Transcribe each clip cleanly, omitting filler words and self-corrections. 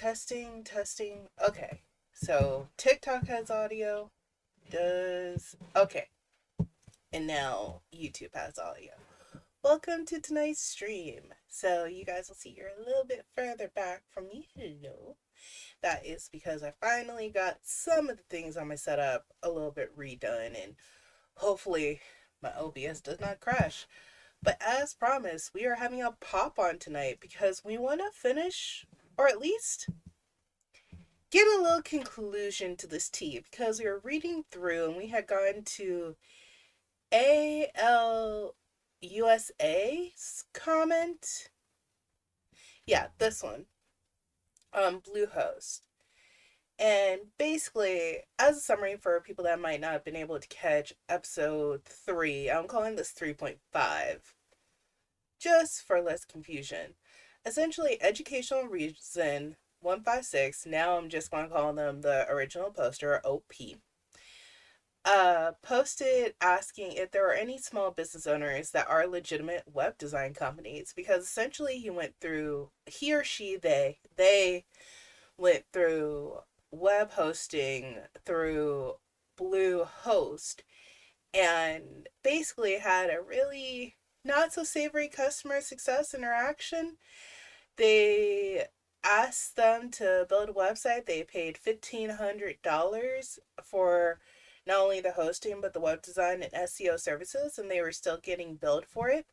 Testing, testing. Okay. So TikTok has audio. Does. Okay. And now YouTube has audio. Welcome to tonight's stream. So you guys will see you're a little bit further back from me. Hello. That is because I finally got some of the things on my setup a little bit redone and hopefully my OBS does not crash. But as promised, we are having a pop on tonight because we want to finish, or at least get a little conclusion to this tea, because we were reading through and we had gone to ALUSA's comment. Yeah, this one on Bluehost. And basically, as a summary for people that might not have been able to catch episode 3, I'm calling this 3.5 just for less confusion. Essentially, Educational Reason 156, now I'm just going to call them the original poster, OP, posted asking if there were any small business owners that are legitimate web design companies, because essentially he or she, they went through web hosting through Bluehost and basically had a really not so savory customer success interaction. They asked them to build a website. They paid $1,500 for not only the hosting but the web design and SEO services, and they were still getting billed for it.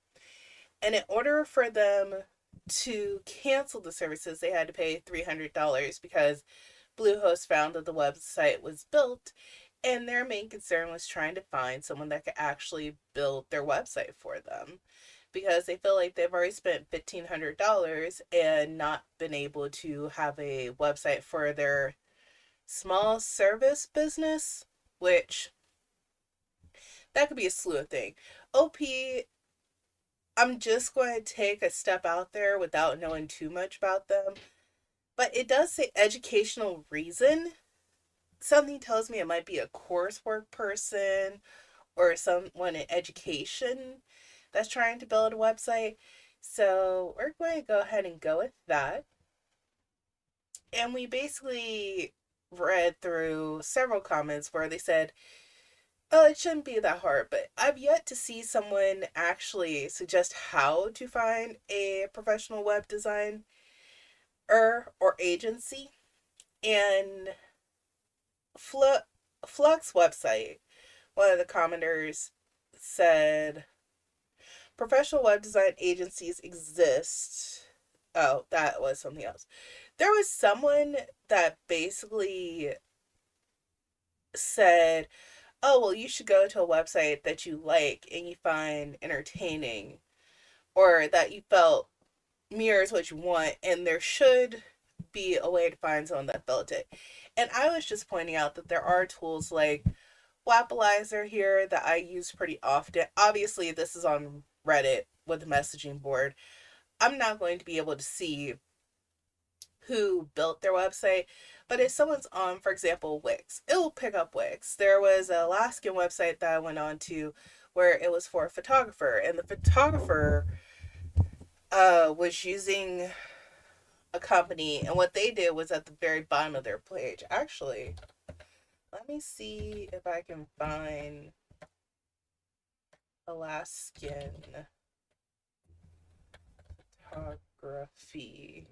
And in order for them to cancel the services, they had to pay $300 because Bluehost found that the website was built, and their main concern was trying to find someone that could actually build their website for them, because they feel like they've already spent $1,500 and not been able to have a website for their small service business, which that could be a slew of things. OP, I'm just going to take a step out there without knowing too much about them, but it does say educational reason. Something tells me it might be a coursework person or someone in education that's trying to build a website. So we're going to go ahead and go with that. And we basically read through several comments where they said, oh, it shouldn't be that hard, but I've yet to see someone actually suggest how to find a professional web design or agency. And Flux website, one of the commenters said, professional web design agencies exist. Oh, that was something else. There was someone that basically said, oh, well, you should go to a website that you like and you find entertaining, or that you felt mirrors what you want, and there should be a way to find someone that built it. And I was just pointing out that there are tools like Wappalizer here that I use pretty often. Obviously, this is on Reddit with a messaging board. I'm not going to be able to see who built their website, but if someone's on, for example, Wix, it will pick up Wix. There was an Alaskan website that I went on to where it was for a photographer, and the photographer was using a company, and what they did was at the very bottom of their page. Actually, let me see if I can find Alaskan photography.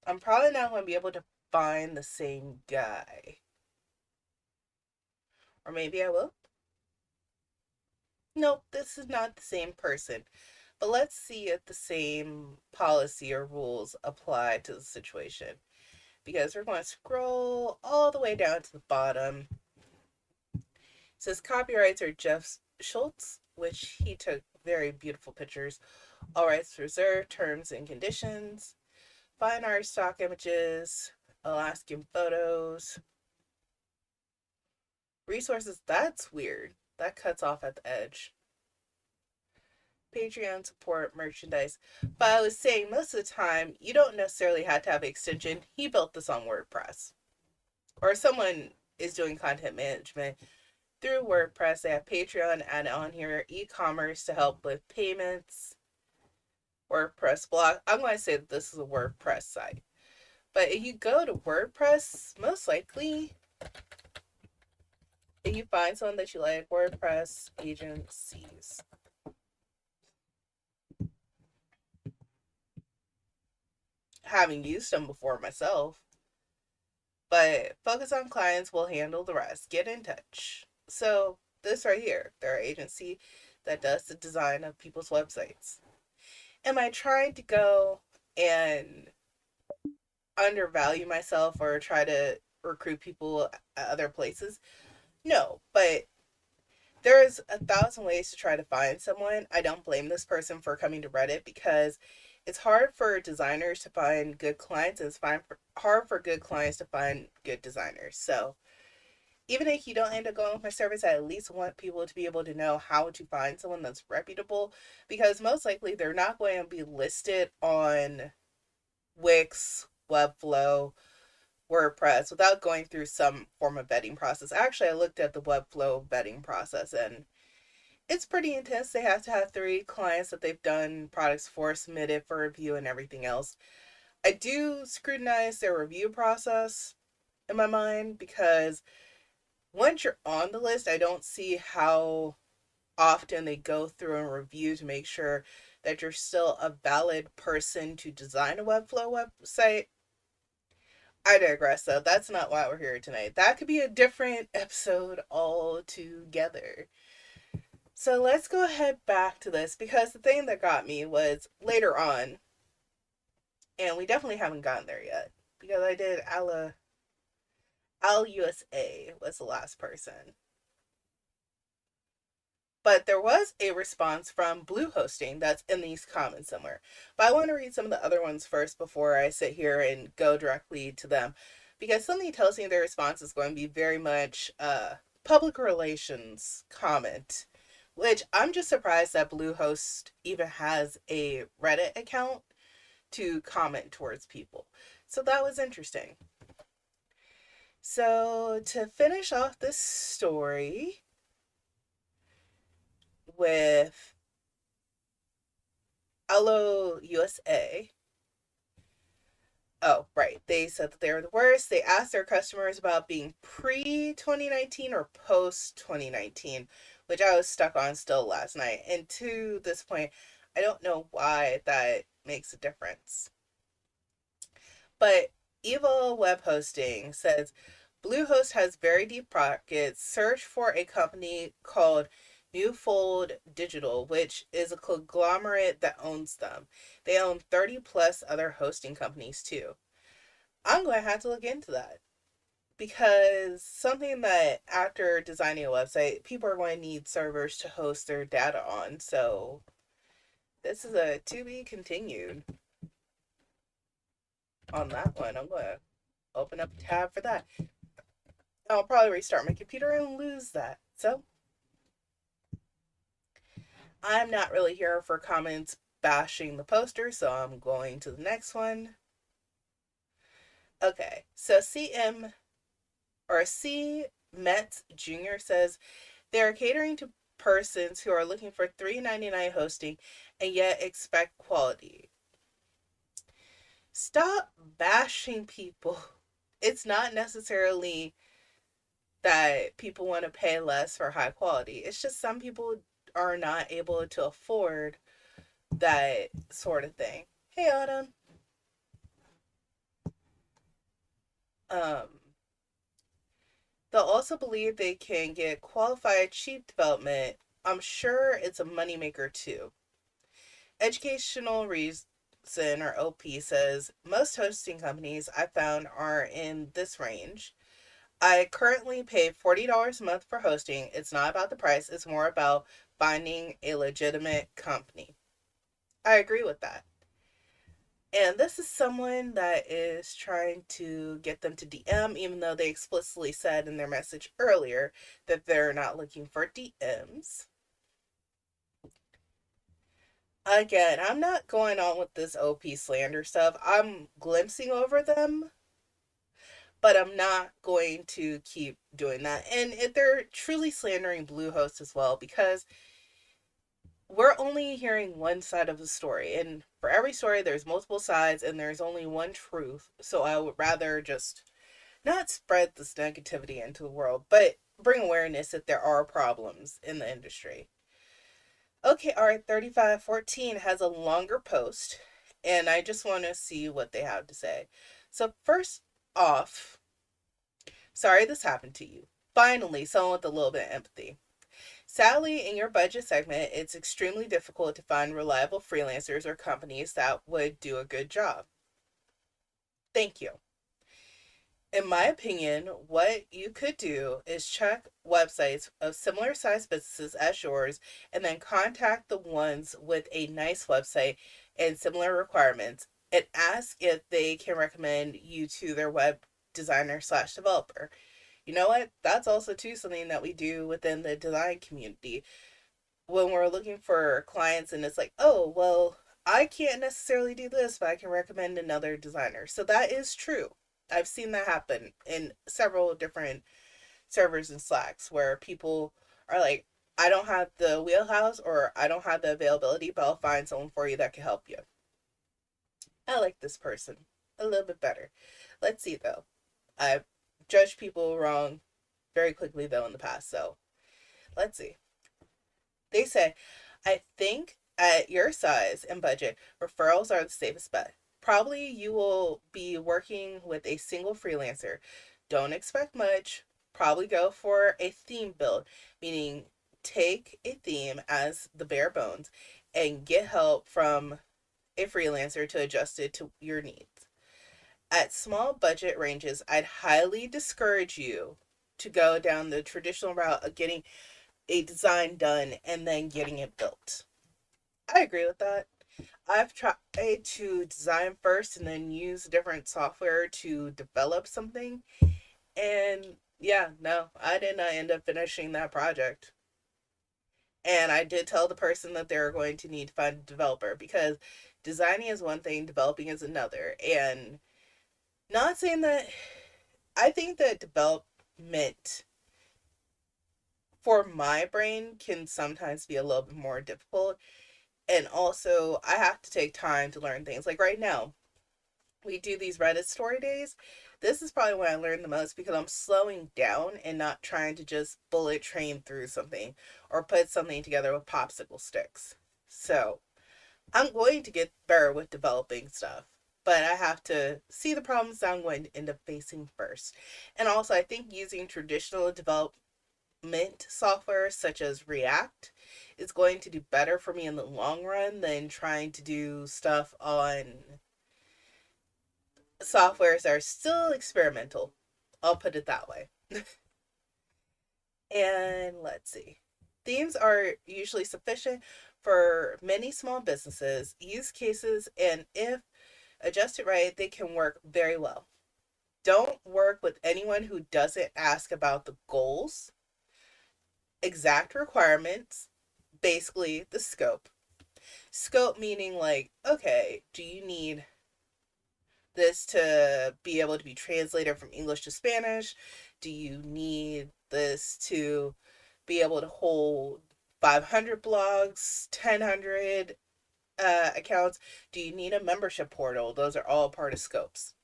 I'm probably not going to be able to find the same guy. Or maybe I will. Nope, this is not the same person. But let's see if the same policy or rules apply to the situation. Because we're going to scroll all the way down to the bottom. It says copyrights are Jeff Schultz, which he took very beautiful pictures. All rights reserved, terms and conditions. Fine art, stock images, Alaskan photos. Resources, that's weird. That cuts off at the edge. Patreon support, merchandise. But I was saying, most of the time, you don't necessarily have to have an extension. He built this on WordPress. Or someone is doing content management through WordPress. They have Patreon added on here, e-commerce to help with payments, WordPress blog. I'm going to say that this is a WordPress site. But if you go to WordPress, most likely, if you find someone that you like, WordPress agencies. Having used them before myself. But focus on clients, will handle the rest. Get in touch. So this right here, they're an agency that does the design of people's websites. Am I trying to go and undervalue myself or try to recruit people at other places? No, but there's 1,000 ways to try to find someone. I don't blame this person for coming to Reddit because it's hard for designers to find good clients, and it's hard for good clients to find good designers. So even if you don't end up going with my service, I at least want people to be able to know how to find someone that's reputable, because most likely they're not going to be listed on Wix, Webflow, WordPress without going through some form of vetting process. Actually, I looked at the Webflow vetting process and it's pretty intense. They have to have 3 clients that they've done products for, submitted for review, and everything else. I do scrutinize their review process in my mind because once you're on the list, I don't see how often they go through and review to make sure that you're still a valid person to design a Webflow website. I digress, though. That's not why we're here tonight. That could be a different episode altogether. So let's go ahead back to this, because the thing that got me was later on, and we definitely haven't gotten there yet, because I did Al USA was the last person. But there was a response from Bluehosting that's in these comments somewhere. But I want to read some of the other ones first before I sit here and go directly to them, because something tells me their response is going to be very much a public relations comment, which I'm just surprised that Bluehost even has a Reddit account to comment towards people. So that was interesting. So to finish off this story with Hello USA. Oh, right. They said that they were the worst. They asked their customers about being pre 2019 or post 2019, which I was stuck on still last night. And to this point, I don't know why that makes a difference. But Evil Web Hosting says Bluehost has very deep pockets. Search for a company called Newfold Digital, which is a conglomerate that owns them. They own 30 plus other hosting companies too. I'm going to have to look into that, because something that after designing a website, people are going to need servers to host their data on. So this is a to be continued on that one. I'm going to open up a tab for that. I'll probably restart my computer and lose that. So I'm not really here for comments bashing the poster, so I'm going to the next one. Okay, so C. Metz Jr. says they are catering to persons who are looking for $3.99 hosting and yet expect quality. Stop bashing people. It's not necessarily that people want to pay less for high quality. It's just some people are not able to afford that sort of thing. Hey, Autumn. Um, they'll also believe they can get qualified cheap development. I'm sure it's a moneymaker too. Educational Reason, or OP, says most hosting companies I found are in this range. I currently pay $40 a month for hosting. It's not about the price, it's more about finding a legitimate company. I agree with that. And this is someone that is trying to get them to DM, even though they explicitly said in their message earlier that they're not looking for DMs. Again, I'm not going on with this OP slander stuff. I'm glimpsing over them, but I'm not going to keep doing that. And if they're truly slandering Bluehost as well, because we're only hearing one side of the story. And for every story, there's multiple sides and there's only one truth. So I would rather just not spread this negativity into the world, but bring awareness that there are problems in the industry. Okay, all right, 3514 has a longer post, and I just want to see what they have to say. So, first off, sorry this happened to you. Finally, someone with a little bit of empathy. Sadly, in your budget segment, it's extremely difficult to find reliable freelancers or companies that would do a good job. Thank you. In my opinion, what you could do is check websites of similar sized businesses as yours and then contact the ones with a nice website and similar requirements and ask if they can recommend you to their web designer slash developer. You know what? That's also too something that we do within the design community when we're looking for clients and it's like, oh, well, I can't necessarily do this, but I can recommend another designer. So that is true. I've seen that happen in several different servers and Slacks where people are like, I don't have the wheelhouse or I don't have the availability, but I'll find someone for you that can help you. I like this person a little bit better. Let's see though. I've judged people wrong very quickly though in the past, so let's see. They say, I think at your size and budget, referrals are the safest bet. Probably you will be working with a single freelancer. Don't expect much. Probably go for a theme build, meaning take a theme as the bare bones and get help from a freelancer to adjust it to your needs. At small budget ranges, I'd highly discourage you to go down the traditional route of getting a design done and then getting it built. I agree with that. I've tried to design first and then use different software to develop something. And yeah, no, I did not end up finishing that project. And I did tell the person that they're going to need to find a developer because designing is one thing, developing is another. And not saying that I think that development for my brain can sometimes be a little bit more difficult. And also, I have to take time to learn things. Like right now, we do these Reddit story days. This is probably when I learn the most because I'm slowing down and not trying to just bullet train through something or put something together with popsicle sticks. So, I'm going to get better with developing stuff, but I have to see the problems that I'm going to end up facing first. And also, I think using traditional development software such as React is going to do better for me in the long run than trying to do stuff on softwares that are still experimental. I'll put it that way. And let's see. Themes are usually sufficient for many small businesses, use cases, and if adjusted right, they can work very well. Don't work with anyone who doesn't ask about the goals, exact requirements, basically the scope. Scope meaning like, okay, do you need this to be able to be translated from English to Spanish? Do you need this to be able to hold 500 blogs, 1,000 accounts? Do you need a membership portal? Those are all part of scopes.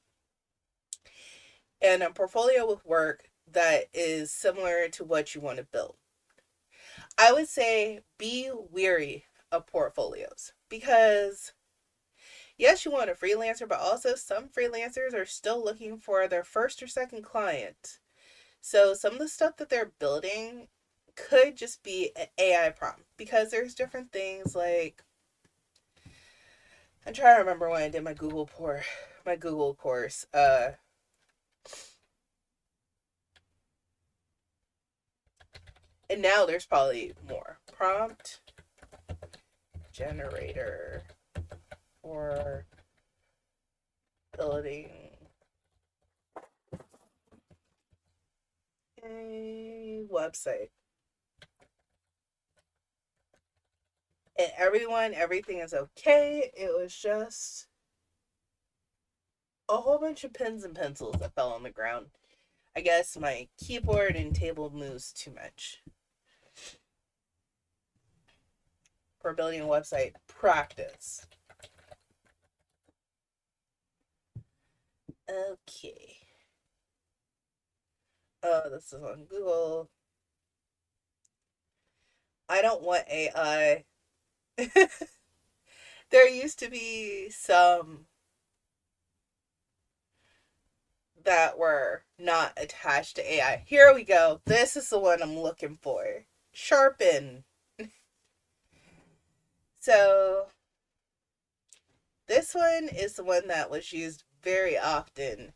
And a portfolio with work that is similar to what you want to build. I would say be weary of portfolios because yes, you want a freelancer, but also some freelancers are still looking for their first or second client. So some of the stuff that they're building could just be an AI prompt because there's different things like I'm trying to remember when I did my Google course. And now there's probably more. Prompt generator for building a website. And everything is okay. It was just a whole bunch of pens and pencils that fell on the ground. I guess my keyboard and table moves too much. for building a website practice. Okay. Oh, this is on Google. I don't want AI. There used to be some that were not attached to AI. Here we go. This is the one I'm looking for. Sharpen. So, this one is the one that was used very often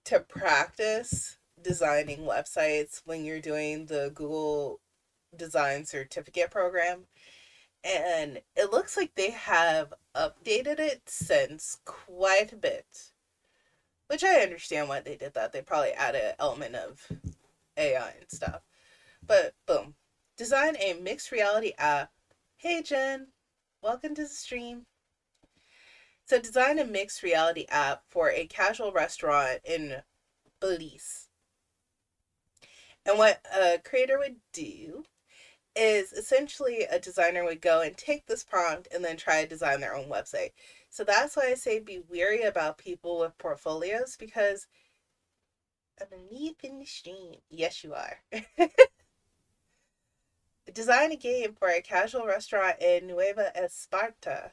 to practice designing websites when you're doing the Google Design Certificate program. And it looks like they have updated it since quite a bit. Which I understand why they did that. They probably added an element of AI and stuff. But boom. Design a mixed reality app. Hey Jen, welcome to the stream. So design a mixed reality app for a casual restaurant in Belize. And what a creator would do is essentially a designer would go and take this prompt and then try to design their own website. So that's why I say be wary about people with portfolios, because underneath in the stream, yes you are. Design a game for a casual restaurant in Nueva Esparta.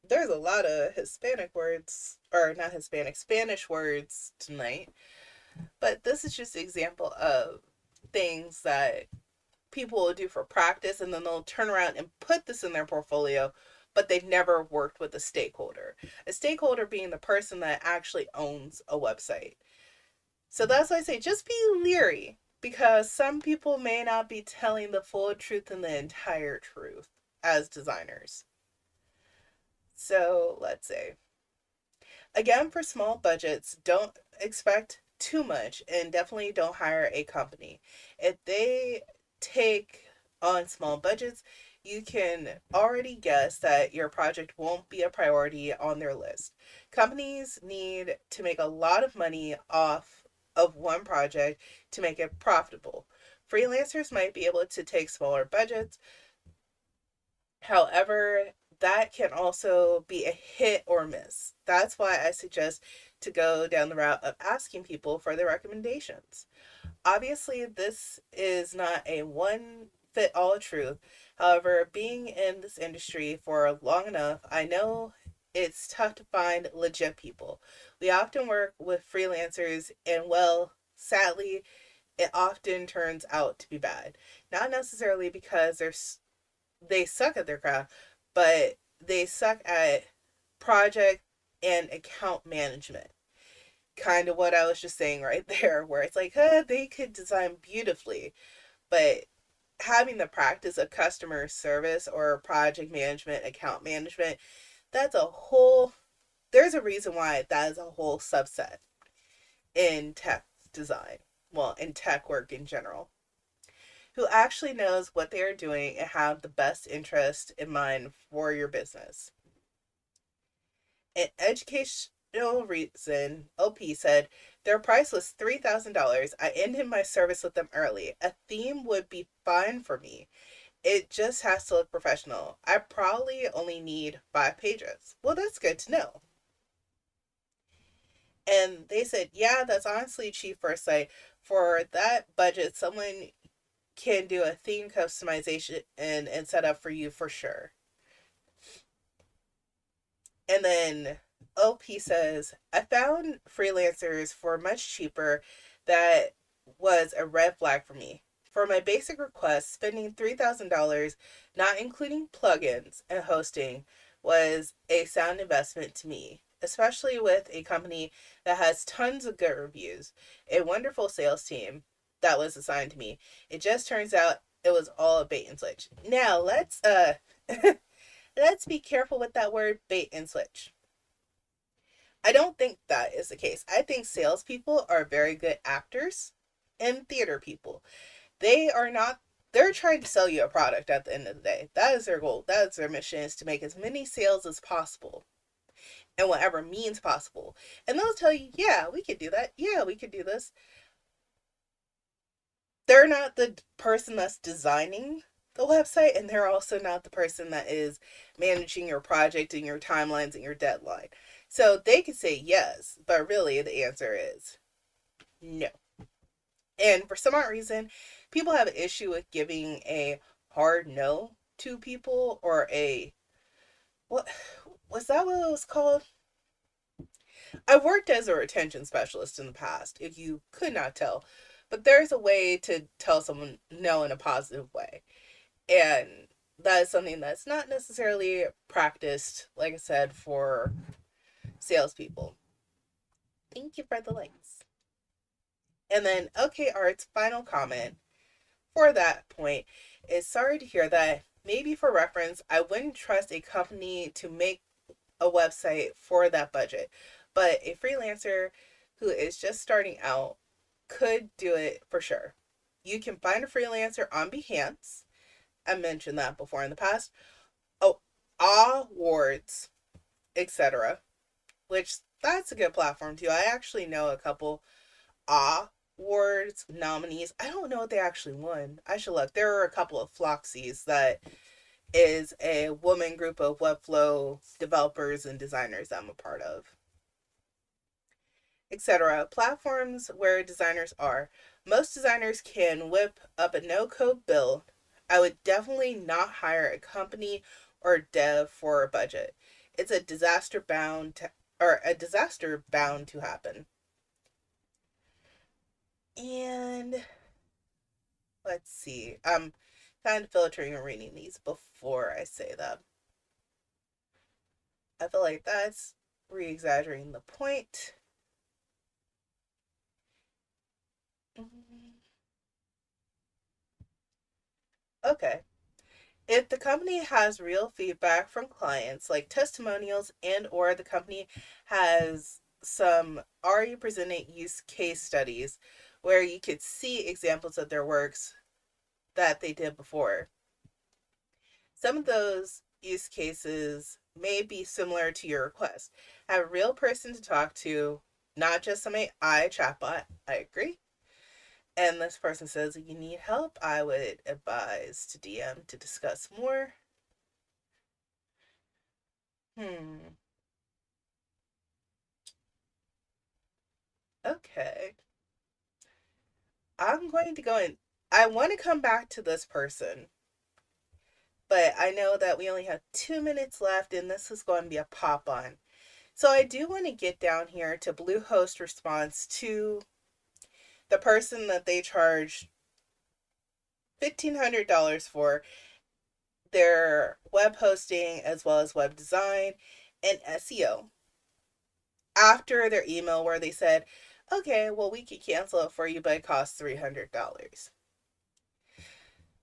There's a lot of Hispanic words, or not Hispanic, Spanish words tonight. But this is just an example of things that people will do for practice, and then they'll turn around and put this in their portfolio, but they've never worked with a stakeholder. A stakeholder being the person that actually owns a website. So that's why I say just be leery, because some people may not be telling the full truth and the entire truth as designers. So let's say, again, for small budgets, don't expect too much, and definitely don't hire a company. If they take on small budgets, you can already guess that your project won't be a priority on their list. Companies need to make a lot of money off of one project to make it profitable. Freelancers might be able to take smaller budgets. However, that can also be a hit or miss. That's why I suggest to go down the route of asking people for their recommendations. Obviously, this is not a one fit all truth. However, being in this industry for long enough, I know it's tough to find legit people. We often work with freelancers, and well, sadly, it often turns out to be bad. Not necessarily because they suck at their craft, but they suck at project and account management. Kind of what I was just saying right there, where it's like, they could design beautifully, but having the practice of customer service or project management, account management, that's a whole, there's a reason why that is a whole subset in tech design. Well, in tech work in general. Who actually knows what they are doing and have the best interest in mind for your business. An educational reason, OP said, their price was $3,000. I ended my service with them early. A theme would be fine for me. It just has to look professional. I probably only need 5 pages. Well, that's good to know. And they said, yeah, that's honestly cheap for a site. For that budget, someone can do a theme customization and set up for you for sure. And then OP says, I found freelancers for much cheaper. That was a red flag for me. For my basic request, spending $3,000, not including plugins and hosting, was a sound investment to me, especially with a company that has tons of good reviews, a wonderful sales team that was assigned to me. It just turns out it was all a bait and switch. Now, let's be careful with that word bait and switch. I don't think that is the case. I think salespeople are very good actors and theater people. They are not, they're trying to sell you a product at the end of the day. That is their goal. That is their mission, is to make as many sales as possible and whatever means possible. And they'll tell you, yeah, we could do that. Yeah, we could do this. They're not the person that's designing the website, and they're also not the person that is managing your project and your timelines and your deadline. So they could say yes, but really the answer is no. And for some odd reason, people have an issue with giving a hard no to people, or a, what was that what it was called? I've worked as a retention specialist in the past, if you could not tell. But there's a way to tell someone no in a positive way. And that is something that's not necessarily practiced, like I said, for salespeople. Thank you for the likes. And then, okay, Art's final comment for that point is, sorry to hear that. Maybe for reference, I wouldn't trust a company to make a website for that budget, but a freelancer who is just starting out could do it for sure. You can find a freelancer on Behance. I mentioned that before in the past. Oh, Awards, etc. Which that's a good platform too. I actually know a couple Awards nominees. I don't know what they actually won. I should look. There are a couple of Floxies that is a woman group of Webflow developers and designers I'm a part of, etc. Platforms where designers are. Most designers can whip up a no-code build. I would definitely not hire a company or dev for a budget. It's a disaster bound to, or a disaster bound to happen. And let's see. I'm kind of filtering and reading these before I say them. I feel like that's re-exaggerating the point. Okay. If the company has real feedback from clients, like testimonials, and or the company has some already presented use case studies where you could see examples of their works that they did before. Some of those use cases may be similar to your request. Have a real person to talk to, not just some AI chatbot. I agree. And this person says, if you need help, I would advise to DM to discuss more. Hmm. Okay. I'm going to go in. I want to come back to this person, but I know that we only have 2 minutes left and this is going to be a pop on. So I do want to get down here to Bluehost response to the person that they charged $1,500 for their web hosting as well as web design and SEO, after their email where they said, okay, well, we could cancel it for you, but it costs $300.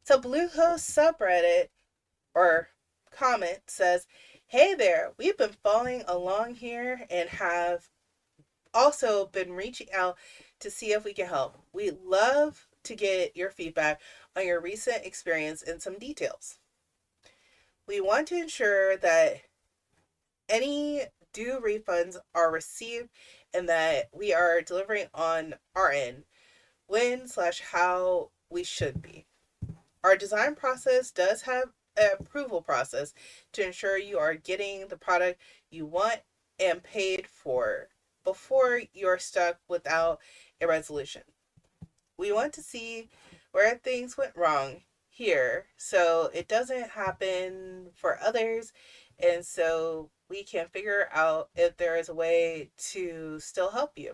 So Bluehost subreddit or comment says, hey there, we've been following along here and have also been reaching out to see if we can help. We'd love to get your feedback on your recent experience and some details. We want to ensure that any due refunds are received and that we are delivering on our end when/how we should be. Our design process does have an approval process to ensure you are getting the product you want and paid for before you're stuck without a resolution. We want to see where things went wrong here so it doesn't happen for others, and so we can figure out if there is a way to still help you.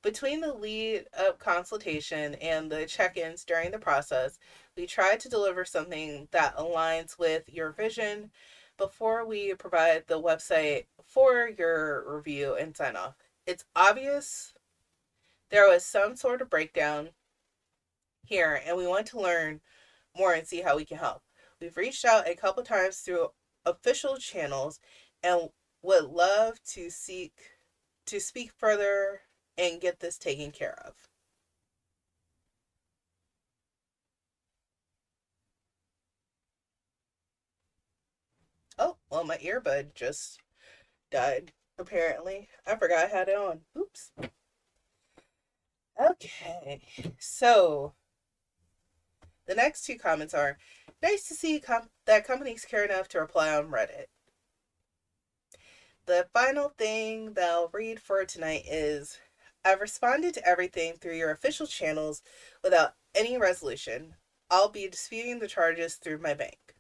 Between the lead up consultation and the check ins during the process, we try to deliver something that aligns with your vision before we provide the website for your review and sign off. It's obvious there was some sort of breakdown here, and we want to learn more and see how we can help. We've reached out a couple times through official channels and would love to speak further and get this taken care of. Oh, well, my earbud just died, apparently. I forgot I had it on. Oops. Okay, so The next two comments are, nice to see that companies care enough to reply on Reddit. The final thing that I'll read for tonight is, I've responded to everything through your official channels without any resolution. I'll be disputing the charges through my bank.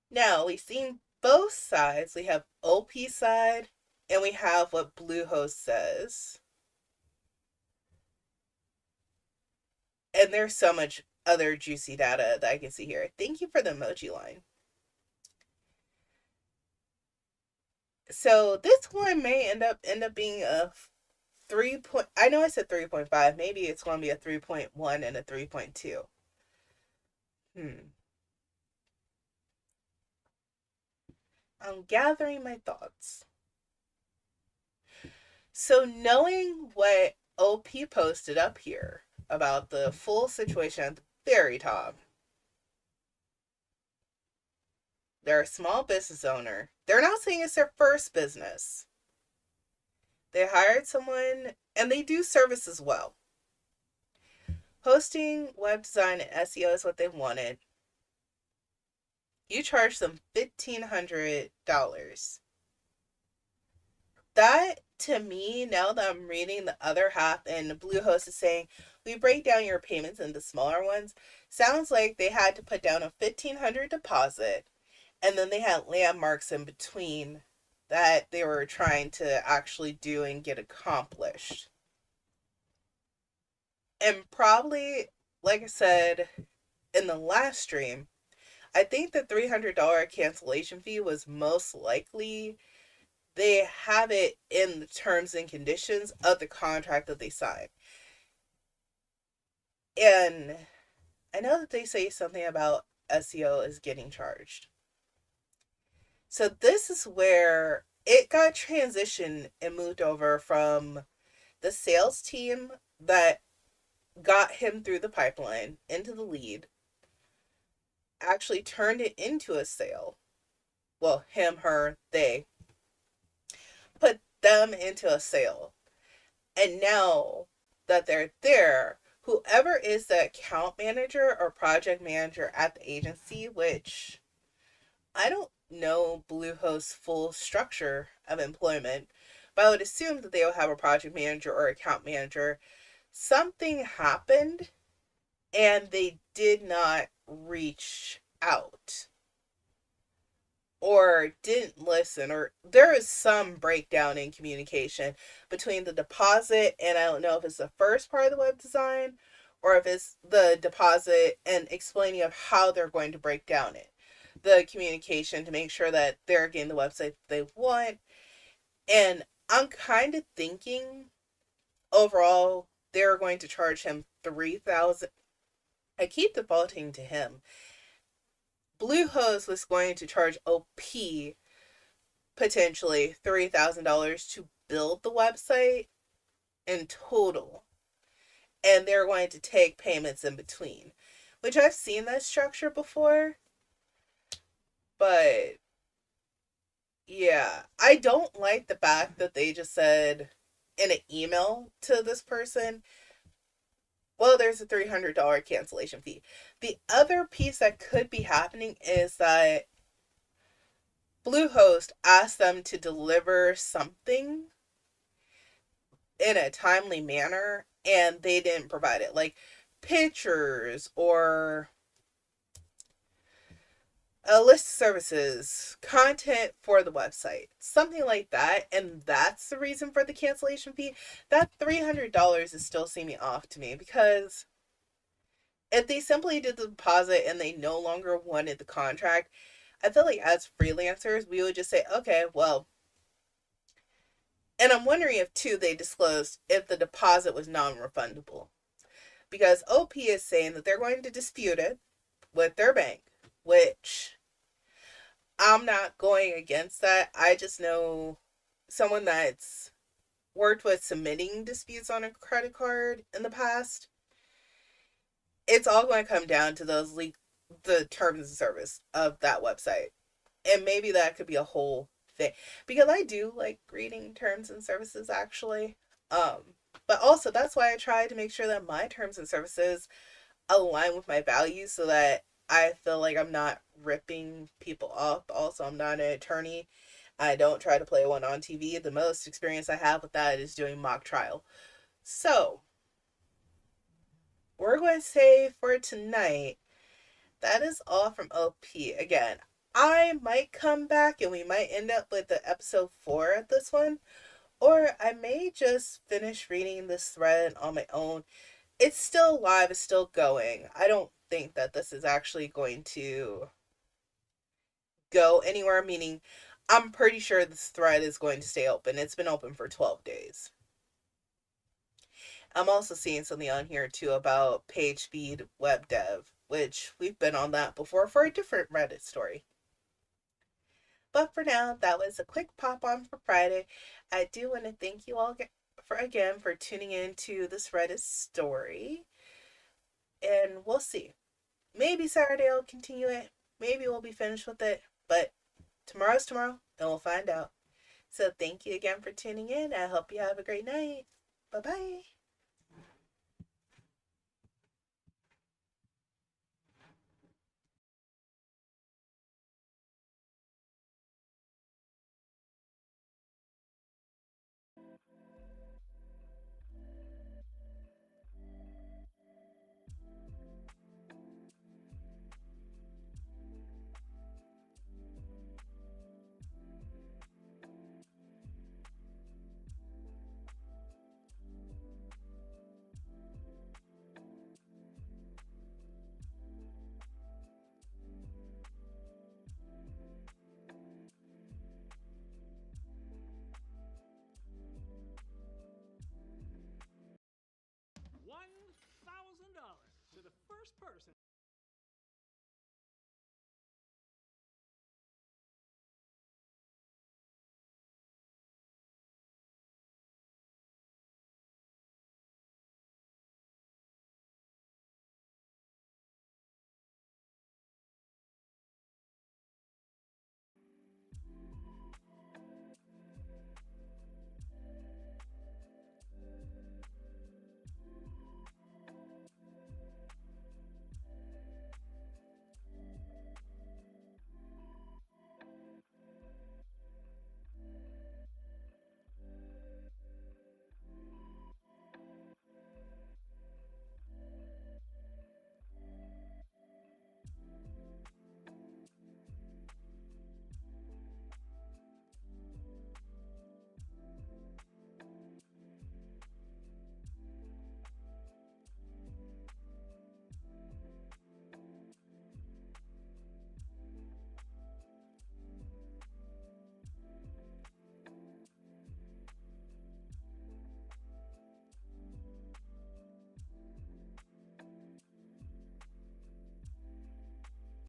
Now, we've seen both sides. We have OP side and we have what Bluehost says. And there's so much other juicy data that I can see here. Thank you for the emoji line. So this one may end up being a 3 point. I know I said 3.5. Maybe it's going to be a 3.1 and a 3.2. I'm gathering my thoughts. So knowing what OP posted up here about the full situation at the very top, they're a small business owner. They're not saying it's their first business. They hired someone and they do service as well. Hosting, web design, and SEO is what they wanted. You charge them $1,500. That, to me, now that I'm reading the other half and Bluehost is saying, we break down your payments into smaller ones, sounds like they had to put down a $1,500 deposit and then they had landmarks in between that they were trying to actually do and get accomplished. And probably, like I said in the last stream, I think the $300 cancellation fee was most likely they have it in the terms and conditions of the contract that they signed. And I know that they say something about SEO is getting charged. So this is where it got transitioned and moved over from the sales team that got him through the pipeline into the lead, actually turned it into a sale. Well, him, her, they put them into a sale. And now that they're there, whoever is the account manager or project manager at the agency, which I don't know Bluehost's full structure of employment, but I would assume that they will have a project manager or account manager. Something happened and they did not reach out or didn't listen, or there is some breakdown in communication between the deposit and I don't know if it's the first part of the web design or if it's the deposit and explaining of how they're going to break down the communication to make sure that they're getting the website they want. And I'm kind of thinking overall they're going to charge him $3,000. I keep defaulting to him. Bluehost was going to charge OP potentially $3,000 to build the website in total. And they're going to take payments in between, which I've seen that structure before. But yeah, I don't like the fact that they just said in an email to this person, well, there's a $300 cancellation fee. The other piece that could be happening is that Bluehost asked them to deliver something in a timely manner and they didn't provide it, like pictures or a list of services, content for the website, something like that, and that's the reason for the cancellation fee. That $300 is still seeming off to me, because if they simply did the deposit and they no longer wanted the contract, I feel like as freelancers we would just say, okay, well, and I'm wondering if too they disclosed if the deposit was non-refundable, because OP is saying that they're going to dispute it with their bank, which I'm not going against that. I just know someone that's worked with submitting disputes on a credit card in the past. It's all going to come down to the terms of service of that website. And maybe that could be a whole thing. Because I do like reading terms and services, actually. But also, that's why I try to make sure that my terms and services align with my values so that I feel like I'm not ripping people off. Also, I'm not an attorney. I don't try to play one on TV. The most experience I have with that is doing mock trial. So, we're going to say for tonight, that is all from OP. Again, I might come back and we might end up with the episode 4 of this one, or I may just finish reading this thread on my own. It's still live, it's still going. I don't think that this is actually going to go anywhere, meaning I'm pretty sure this thread is going to stay open. It's been open for 12 days. I'm also seeing something on here too about page speed web dev, which we've been on that before for a different Reddit story. But for now, that was a quick pop on for Friday. I do want to thank you all for tuning in to this Reddit story. And we'll see. Maybe Saturday I'll continue it. Maybe we'll be finished with it. But tomorrow's tomorrow, and we'll find out. So thank you again for tuning in. I hope you have a great night. Bye bye.